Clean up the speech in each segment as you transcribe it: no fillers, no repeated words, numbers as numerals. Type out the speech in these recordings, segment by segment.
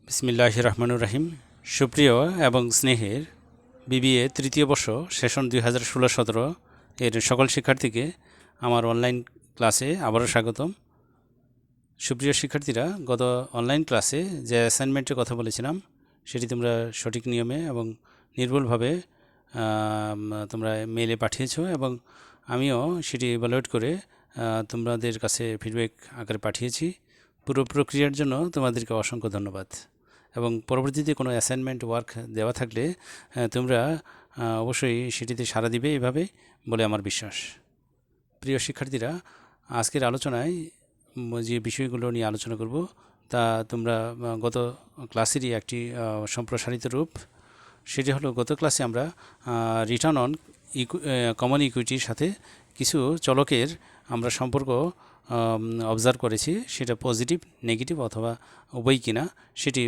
বিসমিল্লাহির রহমানুর রহিম। সুপ্রিয় এবং স্নেহের বিবিএ তৃতীয় বর্ষ সেশন 2016-17 এর সকল শিক্ষার্থীকে আমার অনলাইন ক্লাসে আবারও স্বাগতম। সুপ্রিয় শিক্ষার্থীরা, গত অনলাইন ক্লাসে যে অ্যাসাইনমেন্টের কথা বলেছিলাম সেটি তোমরা সঠিক নিয়মে এবং নির্ভুলভাবে তোমরা মেইলে পাঠিয়েছো এবং আমিও সেটি ইভালুয়েট করে তোমাদের কাছে ফিডব্যাক আকারে পাঠিয়েছি। পুরো প্রক্রিয়ার জন্য তোমাদেরকে অসংখ্য ধন্যবাদ। এবং পরবর্তীতে কোনো অ্যাসাইনমেন্ট ওয়ার্ক দেওয়া থাকলে তোমরা অবশ্যই সেটিতে সাড়া দিবে এভাবে বলে আমার বিশ্বাস। প্রিয় শিক্ষার্থীরা, আজকের আলোচনায় যে বিষয়গুলো নিয়ে আলোচনা করব তা তোমরা গত ক্লাসেরই একটি সম্প্রসারিত রূপ। সেটি হলো, গত ক্লাসে আমরা রিটার্ন অন কমন ইকুইটির সাথে কিছু চলকের আমরা সম্পর্ক অবজার্ভ করেছি, সেটা পজিটিভ, নেগেটিভ অথবা উভয় কিনা সেটি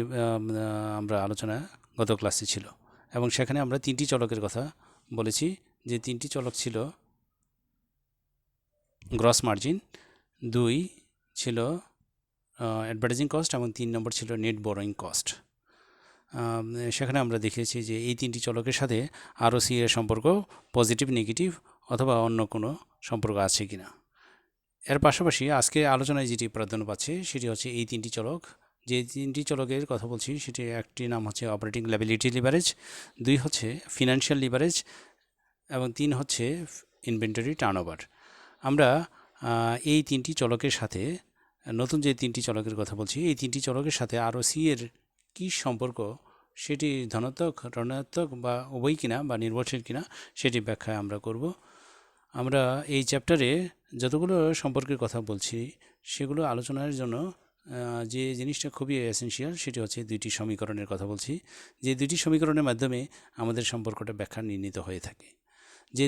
আমরা আলোচনা গত ক্লাসে ছিল। এবং সেখানে আমরা তিনটি চলকের কথা বলেছি, যে তিনটি চলক ছিল গ্রস মার্জিন, 2 ছিল অ্যাডভার্টাইজিং কস্ট এবং 3 নম্বর ছিল নেট বরোয়িং কস্ট। সেখানে আমরা দেখিয়েছি যে এই তিনটি চলকের সাথে আরওসি এর সম্পর্ক পজিটিভ, নেগেটিভ অথবা অন্য কোনো সম্পর্ক আছে কিনা। এর পাশাপাশি আজকে আলোচনায় যেটি প্রাধান্য পাচ্ছে সেটি হচ্ছে এই তিনটি চলক। যে তিনটি চলকের কথা বলছি সেটি একটি নাম হচ্ছে অপারেটিং লায়াবিলিটি লিভারেজ, 2 হচ্ছে ফিনান্সিয়াল লিভারেজ এবং 3 হচ্ছে ইনভেন্টরি টার্নওভার। আমরা এই তিনটি চলকের সাথে, নতুন যে তিনটি চলকের কথা বলছি, এই তিনটি চলকের সাথে আরওসি এর কী সম্পর্ক, সেটি ধনাত্মক, ঋণাত্মক বা উভয় কিনা বা নির্ভরশীল কিনা সেটি ব্যাখ্যায় আমরা করব। আমরা এই চ্যাপ্টারে যতগুলো সম্পর্কের কথা বলছি সেগুলো আলোচনার জন্য যে জিনিসটা খুবই এসেনশিয়াল সেটি হচ্ছে দুইটি সমীকরণের কথা বলছি। যে দুইটি সমীকরণের মাধ্যমে আমাদের সম্পর্কটা ব্যাখ্যা নির্ণীত হয়ে থাকে। যে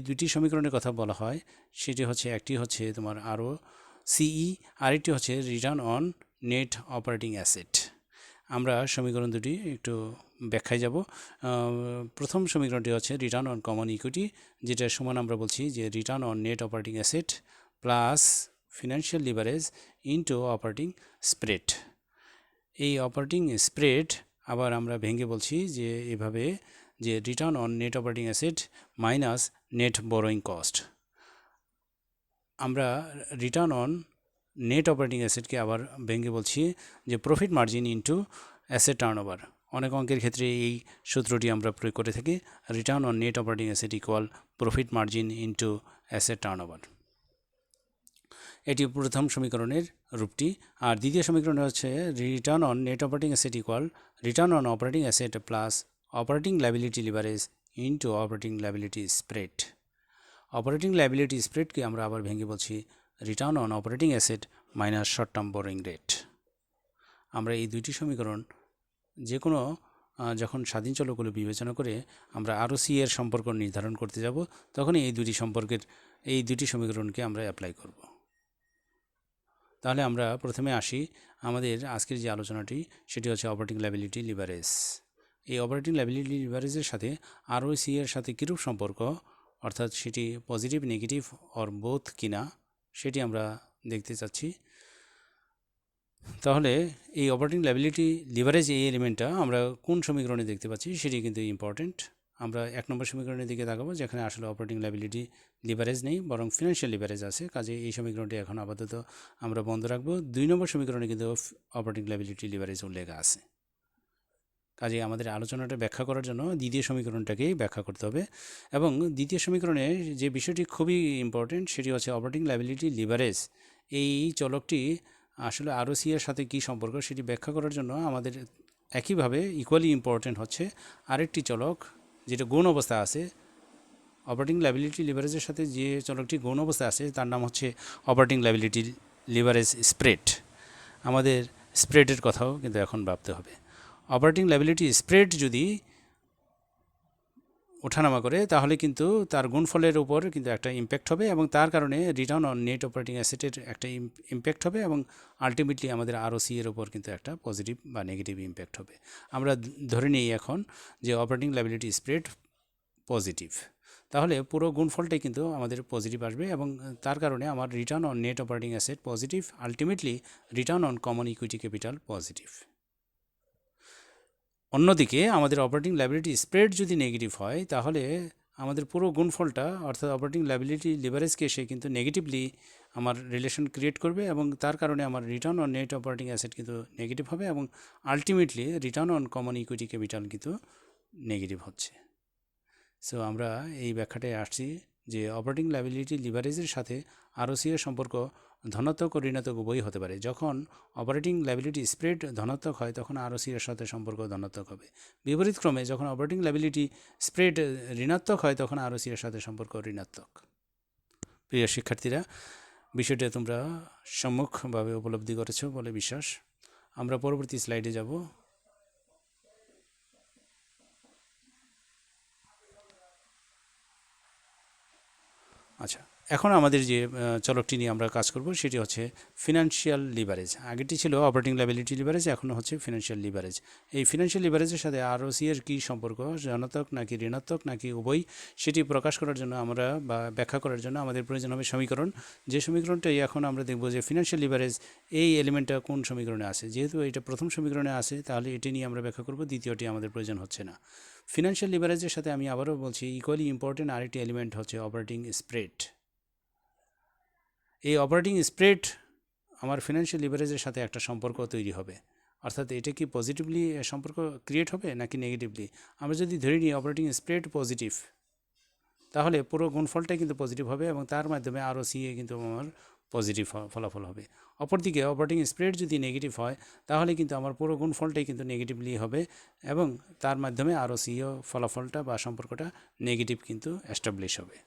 দুইটি সমীকরণের কথা বলা হয় সেটি হচ্ছে, একটি হচ্ছে তোমার আরওসিই, আরেকটি হচ্ছে return on net operating asset. আমরা সমীকরণ দুটি একটু ব্যাখ্যায় যাব। প্রথম সমীকরণটি হচ্ছে রিটার্ন অন কমন ইকুইটি, যেটা সমান আমরা বলছি যে return on net operating asset plus financial leverage into operating spread. এই অপারেটিং স্প্রেড আবার আমরা ভেঙে বলছি যে এভাবে, যে return on net operating asset minus net borrowing cost. আমরা রিটার্ন অন নেট অপারেটিং অ্যাসেটকে আবার ভেঙে বলছি যে profit margin into asset turnover. অনেক অঙ্কের ক্ষেত্রে এই সূত্রটি আমরা প্রয়োগ করে থাকি, return on net operating asset equal profit margin into asset turnover. এটি প্রথম সমীকরণের রূপটি। আর দ্বিতীয় সমীকরণ হচ্ছে return on net operating asset equal return on operating asset plus operating liability leverage into operating liability spread. Operating liability স্প্রেডকে আমরা আবার ভেঙে বলছি return on operating asset minus short term borrowing rate. আমরা এই দুইটি সমীকরণ যে কোনো যখন স্বাধীন চলকগুলো বিবেচনা করে আমরা আরওসি এর সম্পর্ক নির্ধারণ করতে যাব, তখন এই দুটি সমীকরণকে আমরা অ্যাপ্লাই করব। তাহলে আমরা প্রথমে আসি, আমাদের আজকের যে আলোচনাটি সেটি হচ্ছে অপারেটিং লায়াবিলিটি লিভারেজ। এই অপারেটিং লায়াবিলিটি লিভারেজের সাথে আরওসি এর সাথে কীরূপ সম্পর্ক, অর্থাৎ সেটি পজিটিভ, নেগেটিভ অর বোথ কিনা সেটি আমরা দেখতে চাচ্ছি। তাহলে এই অপারেটিং লায়াবিলিটি লিভারেজ এই এলিমেন্টটা আমরা কোন সমীকরণে দেখতে পাচ্ছি সেটি কিন্তু ইম্পর্টেন্ট। আমরা 1 নম্বর সমীকরণের দিকে তাকাবো, যেখানে আসলে অপারেটিং লায়াবিলিটি লিভারেজ নেই, বরং ফিনান্সিয়াল লিভারেজ আছে। কাজে এই সমীকরণটি এখন আপাতত আমরা বন্ধ রাখবো। 2 নম্বর সমীকরণে কিন্তু অপারেটিং লায়াবিলিটি লিভারেজ উল্লেখ আছে। কাজে আমাদের আলোচনাটা ব্যাখ্যা করার জন্য দ্বিতীয় সমীকরণটাকেই ব্যাখ্যা করতে হবে। এবং দ্বিতীয় সমীকরণে যে বিষয়টি খুবই ইম্পর্টেন্ট সেটি হচ্ছে অপারেটিং লায়াবিলিটি লিভারেজ এই চলকটি আসলে আরওসি এর সাথে কী সম্পর্ক সেটি ব্যাখ্যা করার জন্য আমাদের একইভাবে ইকুয়ালি ইম্পর্টেন্ট হচ্ছে আরেকটি চলক যেটা গৌণ অবস্থায় আছে। অপারেটিং লায়াবিলিটি লিভারেজের সাথে যে চলকটি গৌণ অবস্থায় আছে তার নাম হচ্ছে অপারেটিং লায়াবিলিটি লিভারেজ স্প্রেড। আমাদের স্প্রেডের কথাও কিন্তু এখন ভাবতে হবে। অপারেটিং লায়াবিলিটি স্প্রেড যদি ওঠানামা করে তাহলে কিন্তু তার গুণফলের উপর কিন্তু একটা ইম্প্যাক্ট হবে এবং তার কারণে রিটার্ন অন নেট অপারেটিং অ্যাসেটের একটা ইম্প্যাক্ট হবে এবং আলটিমেটলি আমাদের আরওসি এর উপর কিন্তু একটা পজিটিভ বা নেগেটিভ ইম্প্যাক্ট হবে। আমরা ধরে নিই এখন যে অপারেটিং লায়াবিলিটি স্প্রেড পজিটিভ, তাহলে পুরো গুণফলটাই কিন্তু আমাদের পজিটিভ আসবে এবং তার কারণে আমার return on net operating asset positive, ultimately return on common equity capital positive. অন্যদিকে আমাদের অপারেটিং লায়াবিলিটি স্প্রেড যদি নেগেটিভ হয় তাহলে আমাদের পুরো গুণফলটা অর্থাৎ অপারেটিং লায়াবিলিটি লিভারেজকে সে কিন্তু নেগেটিভলি আমার রিলেশন ক্রিয়েট করবে এবং তার কারণে আমার return on net operating asset কিন্তু নেগেটিভ হবে এবং ultimately return on common equity capital কিন্তু নেগেটিভ হচ্ছে। সো আমরা এই ব্যাখ্যাটায় আসছি যে অপারেটিং লায়াবিলিটি লিভারেজের সাথে আরওসি এর সম্পর্ক ধনাত্মক ও ঋণাত্মক উভয়ই হতে পারে। যখন অপারেটিং লায়াবিলিটি স্প্রেড ধনাত্মক হয় তখন আরওসি এর সাথে সম্পর্ক ধনাত্মক হবে। বিপরীত ক্রমে যখন অপারেটিং লায়াবিলিটি স্প্রেড ঋণাত্মক হয় তখন আরওসি এর সাথে সম্পর্ক ঋণাত্মক। প্রিয় শিক্ষার্থীরা, বিষয়টা তোমরা সম্মুখভাবে উপলব্ধি করেছো বলে বিশ্বাস। আমরা পরবর্তী স্লাইডে যাব। আচ্ছা, এখন আমাদের যে চলকটি নিয়ে আমরা কাজ করব সেটি হচ্ছে ফিনান্সিয়াল লিভারেজ। আগেরটি ছিল অপারেটিং লায়াবিলিটি লিভারেজ, এখন হচ্ছে ফিনান্সিয়াল লিভারেজ। এই ফিনান্সিয়াল লিভারেজের সাথে আরওসি এর কী সম্পর্ক, ধনাত্মক নাকি ঋণাত্মক নাকি উভয়, সেটি প্রকাশ করার জন্য আমরা বা ব্যাখ্যা করার জন্য আমাদের প্রয়োজন হবে সমীকরণ। যে সমীকরণটাই এখন আমরা দেখব যে ফিনান্সিয়াল লিভারেজ এই এলিমেন্টটা কোন সমীকরণে আছে। যেহেতু এটা প্রথম সমীকরণে আছে তাহলে এটি নিয়ে আমরা ব্যাখ্যা করব, দ্বিতীয়টি আমাদের প্রয়োজন হচ্ছে না। ফিনান্সিয়াল লিভারেজের সাথে আমি আবারও বলছি ইকুয়ালি ইম্পর্টেন্ট আরেকটি এলিমেন্ট হচ্ছে অপারেটিং স্প্রেড। এই অপারেটিং স্প্রেড আমার ফিনান্সিয়াল লিভারেজের সাথে একটা সম্পর্ক তৈরি হবে, অর্থাৎ এটা কি পজিটিভলি সম্পর্ক ক্রিয়েট হবে নাকি নেগেটিভলি। আমরা যদি ধরে নিই অপারেটিং স্প্রেড পজিটিভ, তাহলে পুরো গুণফলটাই কিন্তু পজিটিভ হবে এবং তার মাধ্যমে আরওসিএ কিন্তু আমার পজিটিভ ফলাফল হবে। অপরদিকে অপারেটিং স্প্রেড যদি নেগেটিভ হয় তাহলে কিন্তু আমার পুরো গুণফলটাই কিন্তু নেগেটিভলি হবে এবং তার মাধ্যমে আরওসিএ ফলাফলটা বা সম্পর্কটা নেগেটিভ কিন্তু এস্টাবলিশ হবে।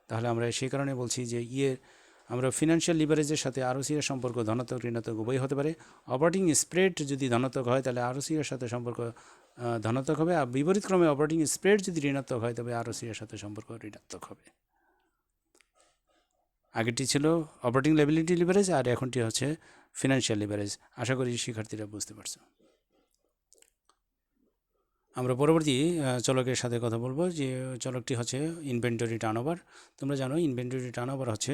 তাহলে আমরা সেই কারণে বলছি যে আমরা ফিনান্সিয়াল লিভারেজের সাথে আরওসি এর সম্পর্ক ধনাত্মক ঋণাত্মক উভয় হতে পারে। অপারেটিং স্প্রেড যদি ধনাত্মক হয় তাহলে আরওসি এর সাথে সম্পর্ক ধনাত্মক হবে, আর বিপরীতক্রমে অপারেটিং স্প্রেড যদি ঋণাত্মক হয় তবে আরওসি এর সাথে সম্পর্ক ঋণাত্মক হবে। আগেরটি ছিল অপারেটিং লায়াবিলিটি লিভারেজ আর এখনটি হচ্ছে ফিনান্সিয়াল লিভারেজ। আশা করি শিক্ষার্থীরা বুঝতে পারছো। আমরা পরবর্তী চলকের সাথে কথা বলবো, যে চলকটি হচ্ছে ইনভেন্টরি টার্নওভার। তোমরা জানো ইনভেন্টরি টার্নওভার হচ্ছে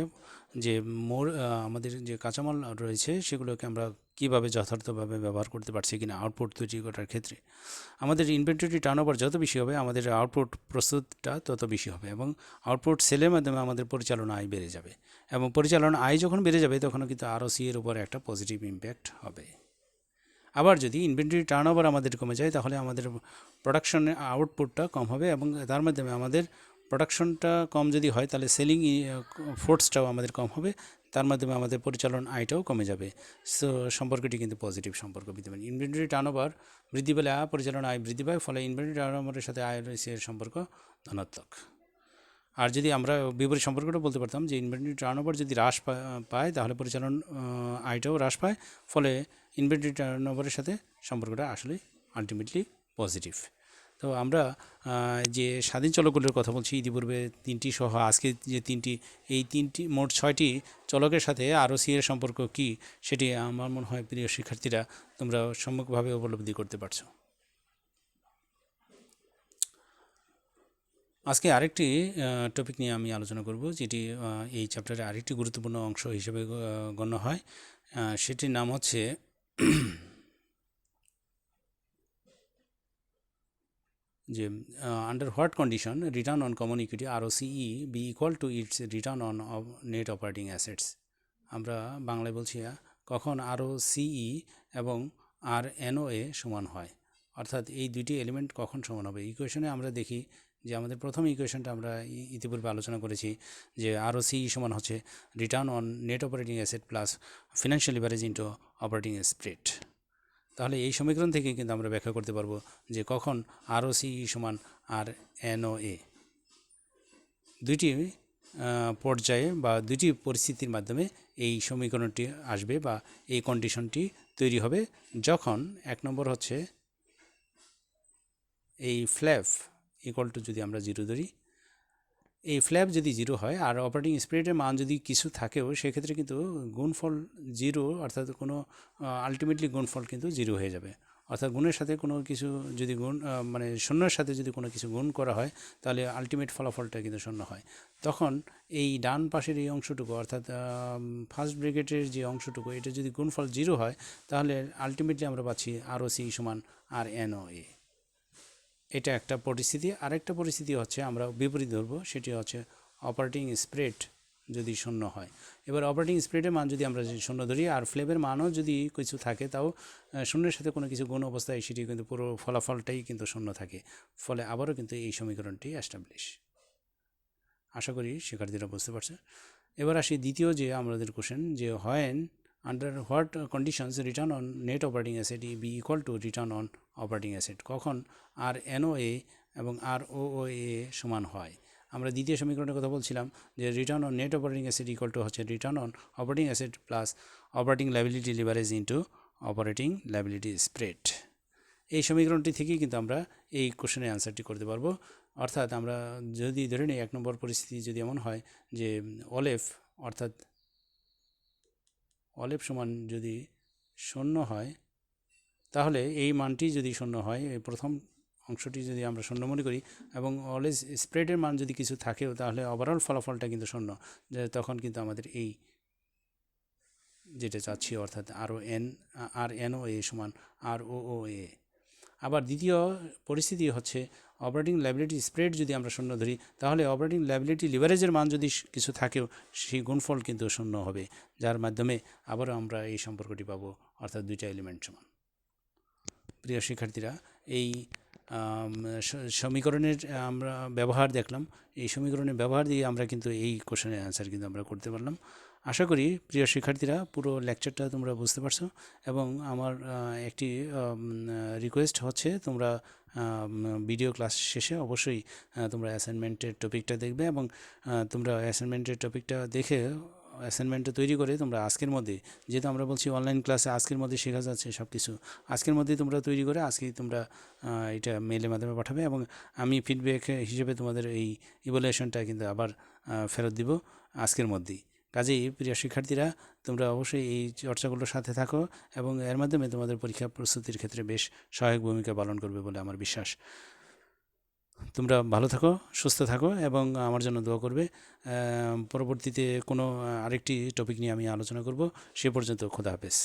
যে আমাদের যে কাঁচামাল রয়েছে সেগুলোকে আমরা কীভাবে যথার্থভাবে ব্যবহার করতে পারছি কিনা আউটপুট তৈরি করার ক্ষেত্রে। আমাদের ইনভেন্টরি টার্নওভার যত বেশি হবে আমাদের আউটপুট প্রস্তুতটা তত বেশি হবে এবং আউটপুট সেলের মাধ্যমে আমাদের পরিচালনা আয় বেড়ে যাবে এবং পরিচালনা আয় যখন বেড়ে যাবে তখন কিন্তু আরওসি এর উপর একটা পজিটিভ ইম্প্যাক্ট হবে। আবার যদি ইনভেন্টরি টার্নওভার আমাদের কমে যায় তাহলে আমাদের প্রোডাকশনের আউটপুটটা কম হবে এবং তার মাধ্যমে আমাদের প্রোডাকশনটা কম যদি হয় তাহলে সেলিং ফোর্সটাও আমাদের কম হবে, তার মাধ্যমে আমাদের পরিচালন আয়টাও কমে যাবে। সো সম্পর্কটি কিন্তু পজিটিভ সম্পর্ক বিদ্যমান। ইনভেন্টরি টার্নওভার বৃদ্ধি পেলে পরিচালনা আয় বৃদ্ধি পায়, ফলে ইনভেন্টরি টার্নওভারের সাথে আরওসি এর সম্পর্ক ধনাত্মক। আর যদি আমরা বিপরীত সম্পর্কটা বলতে পারতাম যে ইনভেন্টরি টার্নওভার যদি হ্রাস পায় তাহলে পরিচালন আয়টাও হ্রাস পায়, ফলে ইনভেন্টরি টার্নওভারের সাথে সম্পর্কটা আসলে আলটিমেটলি পজিটিভ। তো আমরা যে স্বাধীন চলকগুলোর কথা বলছি ইতিপূর্বে তিনটি সহ আজকে যে এই তিনটি মোট 6টি চলকের সাথে আরওসি এর সম্পর্ক কী সেটি আমার মনে হয় প্রিয় শিক্ষার্থীরা তোমরা সম্মুখভাবে উপলব্ধি করতে পারছো। আজকে আরেকটি টপিক নিয়ে আমি আলোচনা করব যেটি এই চ্যাপ্টারের আরেকটি গুরুত্বপূর্ণ অংশ হিসেবে গণ্য হয়। সেটির নাম হচ্ছে যে under what condition return on common equity ROCE be equal to its return on net operating assets. আমরা বাংলায় বলছি কখন আরওসিই এবং আরএনওএ সমান হয়, অর্থাৎ এই দুইটি এলিমেন্ট কখন সমান হবে। ইকুয়েশনে আমরা দেখি যে আমাদের প্রথম ইকুয়েশনটা আমরা ইতিপূর্বে আলোচনা করেছি যে আরওসিই সমান হচ্ছে return on net operating asset plus financial leverage into operating spread. তাহলে এই সমীকরণ থেকে কিন্তু আমরা ব্যাখ্যা করতে পারবো যে কখন আরওসিই সমান আরএনওএ। দুইটি পর্যায়ে বা দুইটি পরিস্থিতির মাধ্যমে এই সমীকরণটি আসবে বা এই কন্ডিশনটি তৈরি হবে। যখন এক নম্বর হচ্ছে এই ফ্ল্যাপ ইকুয়াল টু যদি আমরা 0 ধরি, এই ফ্ল্যাপ যদি 0 হয় আর অপারেটিং স্প্রেডের মান যদি কিছু থাকেও সেক্ষেত্রে কিন্তু গুণফল 0, অর্থাৎ কোনো আলটিমেটলি গুণফল কিন্তু 0 হয়ে যাবে। অর্থাৎ গুণের সাথে কোনো কিছু যদি মানে শূন্যের সাথে যদি কোনো কিছু গুণ করা হয় তাহলে আলটিমেট ফলাফলটা কিন্তু শূন্য হয়। তখন এই ডান পাশের এই অংশটুকু অর্থাৎ ফার্স্ট ব্র্যাকেটের যে অংশটুকু এটা যদি গুণফল 0 হয় তাহলে আলটিমেটলি আমরা পাচ্ছি আরওসি সমান আরএনওএ। এটা একটা পরিস্থিতি। আরেকটা পরিস্থিতি হচ্ছে আমরা বিপরীত ধরবো, সেটি হচ্ছে অপারেটিং স্প্রেড যদি শূন্য হয়। এবার অপারেটিং স্প্রেডের মান যদি আমরা শূন্য ধরি আর ফ্লেভের মানও যদি কিছু থাকে, তাও শূন্যের সাথে কোনো কিছু গুণ অবস্থায় সেটি কিন্তু পুরো ফলাফলটাই কিন্তু শূন্য থাকে। ফলে আবারও কিন্তু এই সমীকরণটি এস্টাবলিশ। আশা করি শিক্ষার্থীরা বুঝতে পারছে। এবার আসি দ্বিতীয় যে আমাদের কোশ্চেন, যে when under what conditions return on net operating asset be equal to return on operating asset, কখন আর এনওএ এবং আর ওএ সমান হয়। আমরা দ্বিতীয় সমীকরণের কথা বলছিলাম যে return on net operating asset equal to হচ্ছে return on operating asset plus operating liability leverage into operating liability spread. এই সমীকরণটি থেকেই কিন্তু আমরা এই কোশ্চেনের অ্যান্সারটি করতে পারবো। অর্থাৎ আমরা যদি ধরে নিই 1 নম্বর পরিস্থিতি যদি এমন হয় যে অলেফ অর্থাৎ অলেফ সমান যদি শূন্য হয়, তাহলে এই মানটি যদি শূন্য হয়, এই প্রথম অংশটি যদি আমরা শূন্য মনে করি এবং অলওয়েজ স্প্রেডের মান যদি কিছু থাকেও, তাহলে ওভারঅল ফলাফলটা কিন্তু শূন্য, যে তখন কিন্তু আমাদের এই যেটা চাচ্ছি অর্থাৎ আর এন ও এ সমান আর ও এ। আবার দ্বিতীয় পরিস্থিতি হচ্ছে অপারেটিং লায়াবিলিটি স্প্রেড যদি আমরা শূন্য ধরি, তাহলে অপারেটিং লায়াবিলিটি লিভারেজের মান যদি কিছু থাকেও, সেই গুণফল কিন্তু শূন্য হবে, যার মাধ্যমে আবারও আমরা এই সম্পর্কটি পাবো, অর্থাৎ দুইটা এলিমেন্ট সমান। প্রিয় শিক্ষার্থীরা, এই সমীকরণের আমরা ব্যবহার দেখলাম। এই সমীকরণের ব্যবহার দিয়ে আমরা কিন্তু এই কোশ্চেনের অ্যান্সার কিন্তু আমরা করতে পারলাম। আশা করি প্রিয় শিক্ষার্থীরা পুরো লেকচারটা তোমরা বুঝতে পারছো, এবং আমার একটি রিকোয়েস্ট হচ্ছে তোমরা ভিডিও ক্লাস শেষে অবশ্যই তোমরা অ্যাসাইনমেন্টের টপিকটা দেখবে, এবং তোমরা অ্যাসাইনমেন্টের টপিকটা দেখে অ্যাসাইনমেন্টটা তৈরি করে তোমরা আজকের মধ্যে, যেহেতু আমরা বলছি অনলাইন ক্লাসে আজকের মধ্যে শেখা যাচ্ছে সব কিছু, আজকের মধ্যেই তোমরা তৈরি করে আজকেই তোমরা এটা মেলের মাধ্যমে পাঠাবে, এবং আমি ফিডব্যাক হিসেবে তোমাদের এই ইভ্যালুয়েশনটা কিন্তু আবার ফেরত দিব আজকের মধ্যেই। কাজেই প্রিয় শিক্ষার্থীরা, তোমরা অবশ্যই এই চর্চাগুলোর সাথে থাকো, এবং এর মাধ্যমে তোমাদের পরীক্ষা প্রস্তুতির ক্ষেত্রে বেশ সহায়ক ভূমিকা পালন করবে বলে আমার বিশ্বাস। তোমরা ভালো থাকো, সুস্থ থাকো, এবং আমার জন্য দোয়া করবে। পরবর্তীতে কোনো আরেকটি টপিক নিয়ে আমি আলোচনা করব। সে পর্যন্ত খোদা হাফেজ।